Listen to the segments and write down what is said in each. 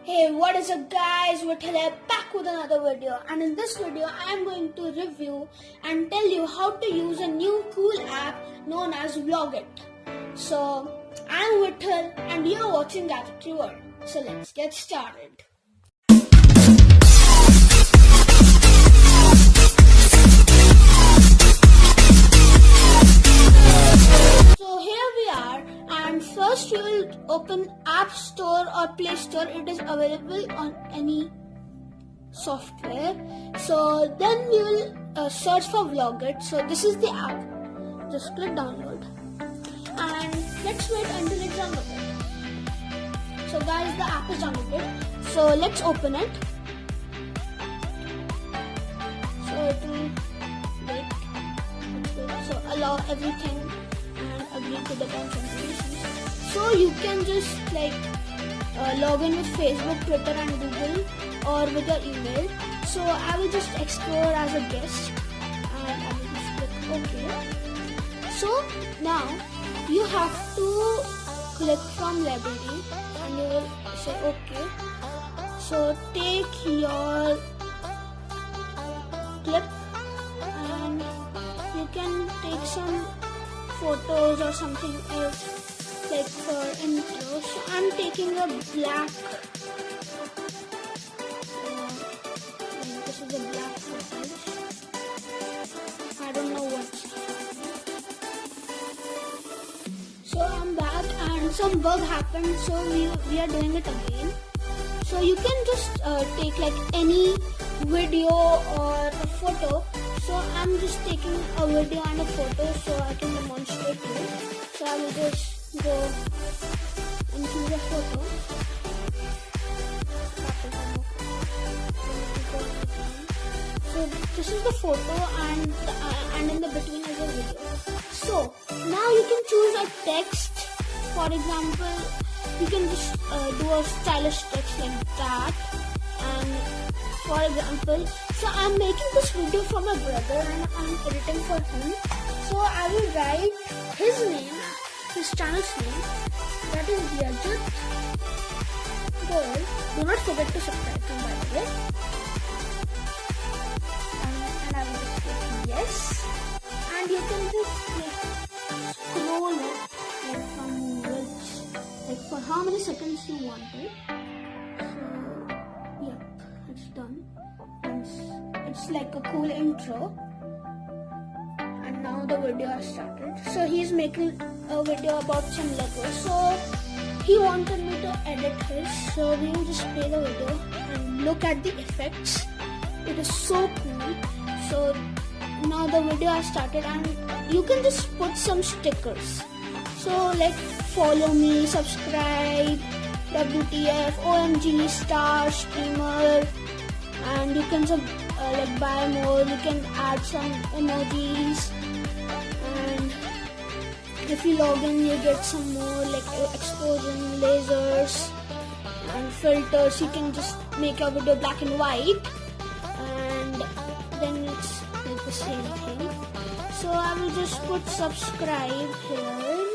Hey, what is up guys, we're here back with another video, and in this video I am going to review and tell you how to use a new cool app known as Vlogit. So I am Vittal and you are watching Gadgetry World. So let's get started. So here we are, and first we will open App Store or Play Store. It is available on any software. So then we will search for Vlogit. So this is the app. Just click download and let's wait until it's downloaded. So guys, the app is downloaded. So let's open it. So it will wait. So allow everything and agree to the terms and conditions. So you can just log in with Facebook, Twitter and Google, or with your email. So I will just explore as a guest and I will just click OK. So now you have to click from library and you will say OK. So take your clip and you can take some photos or something else like for intro. So I'm taking a black this is a black footage. I don't know what's happening. So I'm back and some bug happened, so we are doing it again. So you can just take like any video or a photo. So I'm just taking a video and a photo so I can demonstrate you. So I will just go and choose a photo. So this is the photo and in the between is a video. So now you can choose a text. For example, you can just do a stylish text like that. And for example, so I'm making this video for my brother and I'm editing for him. So I will write his name, his channel's name, that is Gadget World. Do not forget to subscribe to him, by the way. And I will just click yes. And you can just scroll it from which, for how many seconds you want it. So yep, it's done. It's like a cool intro. And now the video has started. So he's making a video about some Lego. So he wanted me to edit his. So we will just play the video and look at the effects. It is so cool. So now the video has started and you can just put some stickers. So like follow me, subscribe, WTF, OMG, star, streamer, and you can buy more. You can add some emojis, and if you log in you get some more like explosion, lasers and filters. You can just make your video black and white and then it's like the same thing. So I will just put subscribe here,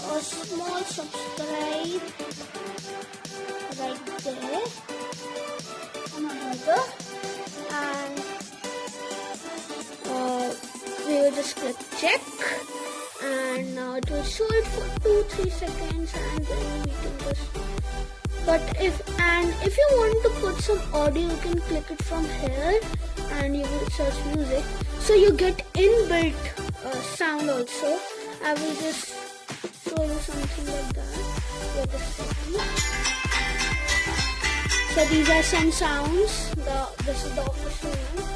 a small subscribe right there, another, and we will just click check, and now it will show it for 2-3 seconds, and then we can just. But if you want to put some audio, you can click it from here, and you will search music. So you get inbuilt sound also. I will just show you something like that. Wait a second. So these are some sounds. This is the official one.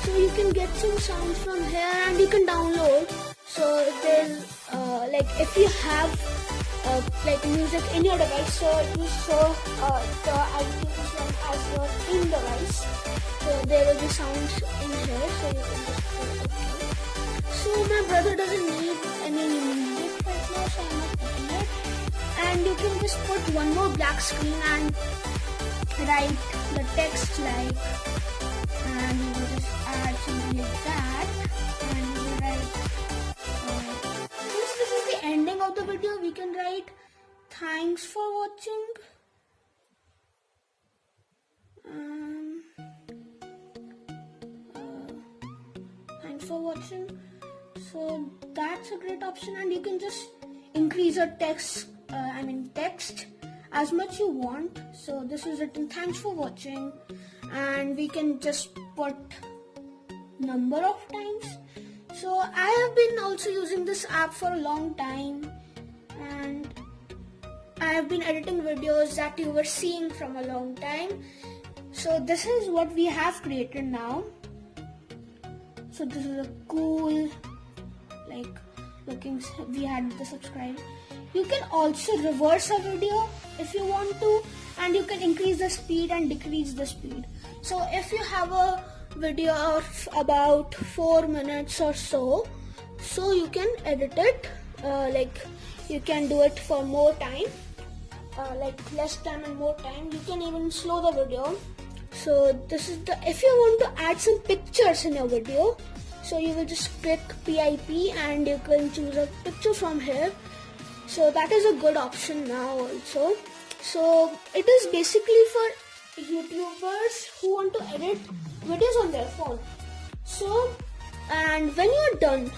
So you can get some sounds from here and you can download. So there's if you have music in your device, so it will show the iTunes one as your in device. So there will be sounds in here. So you can just play it. So my brother doesn't need any music right now, so I'm not putting it. And you can just put one more black screen and write the text and you will just add something like that, and you will write since this is the ending of the video, we can write thanks for watching. Thanks for watching. So that's a great option, and you can just increase your text as much you want. So this is written thanks for watching, and we can just put number of times. So I have been also using this app for a long time, and I have been editing videos that you were seeing from a long time. So this is what we have created now. So this is a cool looking, we had the subscribe. You can also reverse a video if you want to, and you can increase the speed and decrease the speed. So if you have a video of about 4 minutes or so you can edit it, you can do it for more time, less time and more time. You can even slow the video. So this is if you want to add some pictures in your video, so you will just click PIP and you can choose a picture from here. So that is a good option now also. So it is basically for YouTubers who want to edit videos on their phone. So, and when you're done,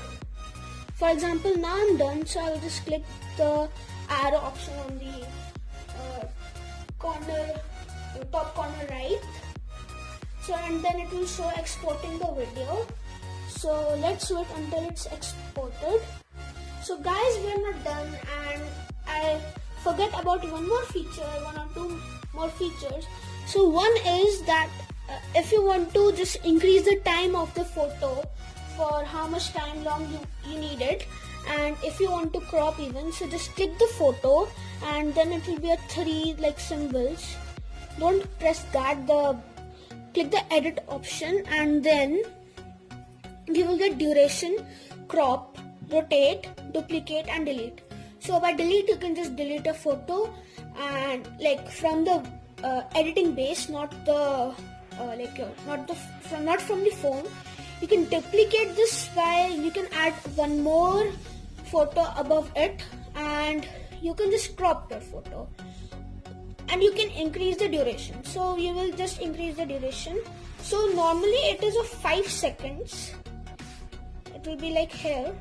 for example, now I'm done, so I will just click the arrow option on the top corner right. So, and then it will show exporting the video. So let's wait until it's exported. So guys, we're not done, and I forget about one or two more features. So one is that if you want to just increase the time of the photo for how much time long you need it, and if you want to crop even, so just click the photo and then it will be a 3 symbols. Don't press that, click the edit option, and then you will get duration, crop, rotate, duplicate and delete. So by delete, you can just delete a photo and from the editing base, not from the phone. You can duplicate this by, you can add one more photo above it, and you can just crop the photo, and you can increase the duration. So you will just increase the duration. So normally it is of 5 seconds. It will be like here,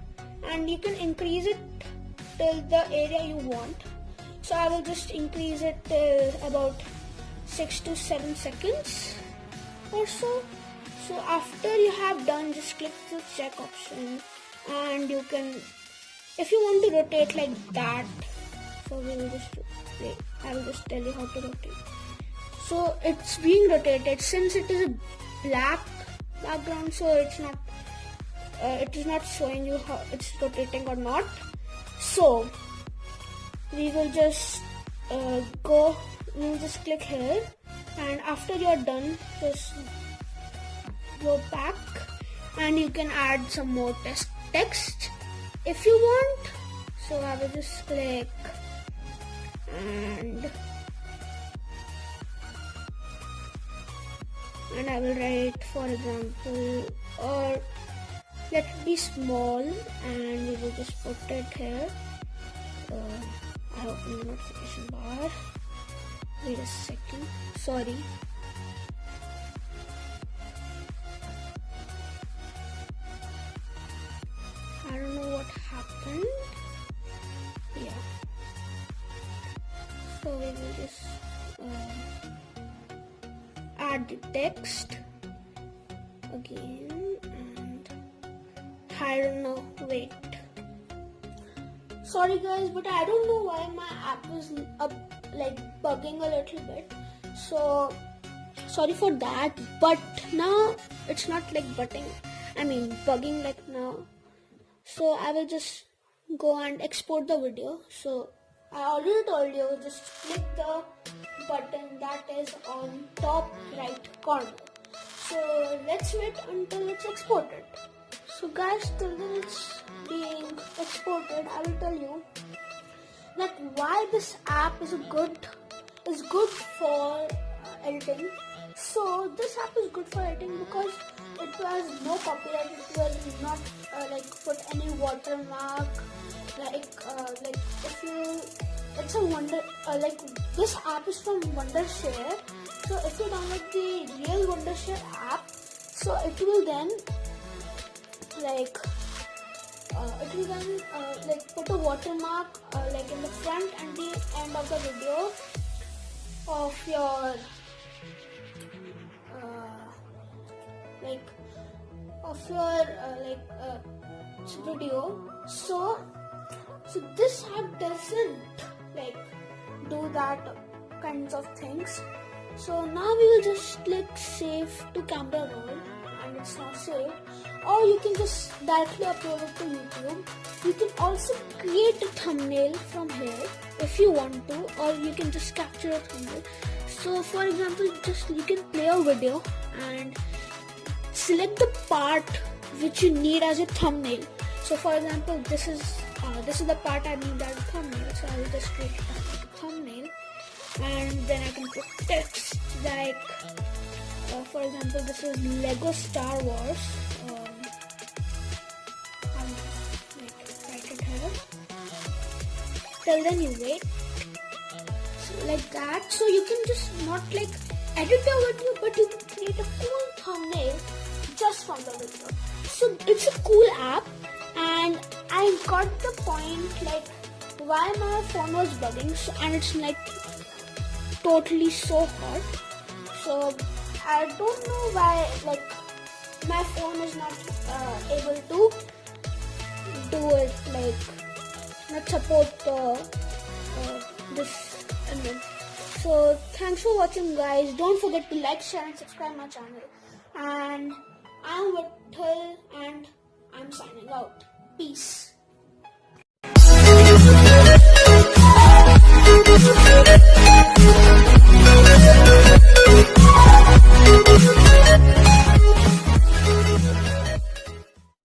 and you can increase it till the area you want. So I will just increase it till about 6 to 7 seconds or so. So after you have done, just click the check option, and you can, if you want to rotate like that, so we will just wait. I will just tell you how to rotate. So it's being rotated since it is a black background, so it is not showing you how it's rotating or not. So we will just we'll just click here, and after you're done, just go back, and you can add some more text if you want. So I will just click, and I will write, for example, or let it be small, and we will just put it here. I open the notification bar. Wait a second. Sorry. I don't know what happened. Yeah. So we will just add the text again, and I don't know. Wait. Sorry guys, but I don't know why my app is bugging a little bit. So sorry for that. But now it's not bugging like now. So I will just go and export the video. So I already told you, just click the button that is on top right corner. So let's wait until it's exported. So guys, till then it's being exported, I will tell you that why this app is good for editing. So this app is good for editing because it has no copyright. It will not put any watermark. it's a Wonder, like this app is from Wondershare. So if you download the real Wondershare app, so it will then like put a watermark like in the front and the end of the video of your video. So this app doesn't like do that kinds of things. So now we will just click save to camera roll, and it's now saved. Or you can just directly upload it to YouTube. You can also create a thumbnail from here if you want to, or you can just capture a thumbnail. So for example, you can play a video and select the part which you need as a thumbnail. So for example, this is the part I need as a thumbnail. So I will just create a thumbnail, and then I can put text like, for example, this is Lego Star Wars. Write it here. Till then you wait. So like that. So you can just not like edit your video, but you can create a cool thumbnail just from the video. So it's a cool app, and I got the point like why my phone was bugging. So, and it's like totally so hot. So I don't know why like my phone is not able to do it, like not support this image. So thanks for watching, guys. Don't forget to like, share and subscribe my channel. And I'm Vittal and I'm signing out. Peace.